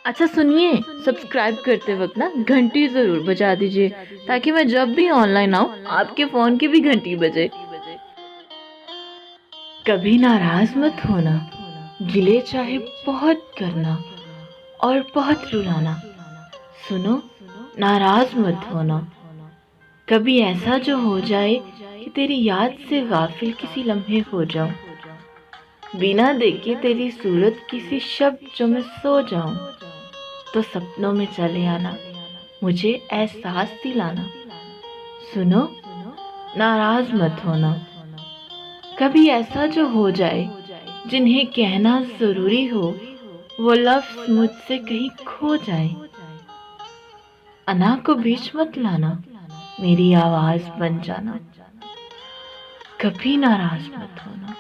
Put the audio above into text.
अच्छा सुनिए, सब्सक्राइब करते वक्त ना घंटी ज़रूर बजा दीजिए ताकि मैं जब भी ऑनलाइन आऊँ आपके फ़ोन की भी घंटी बजे। कभी नाराज़ मत होना, गिले चाहे बहुत करना और बहुत रुलाना। सुनो, नाराज़ मत होना। कभी ऐसा जो हो जाए कि तेरी याद से गाफिल किसी लम्हे हो जाऊं, बिना देखे तेरी सूरत किसी शब्द जो मैं सो जाऊं, तो सपनों में चले आना, मुझे एहसास दिलाना। सुनो, नाराज मत होना। कभी ऐसा जो हो जाए जिन्हें कहना जरूरी हो, वो लफ्ज मुझसे कहीं खो जाए। अना को बीच मत लाना, मेरी आवाज बन जाना। कभी नाराज मत होना।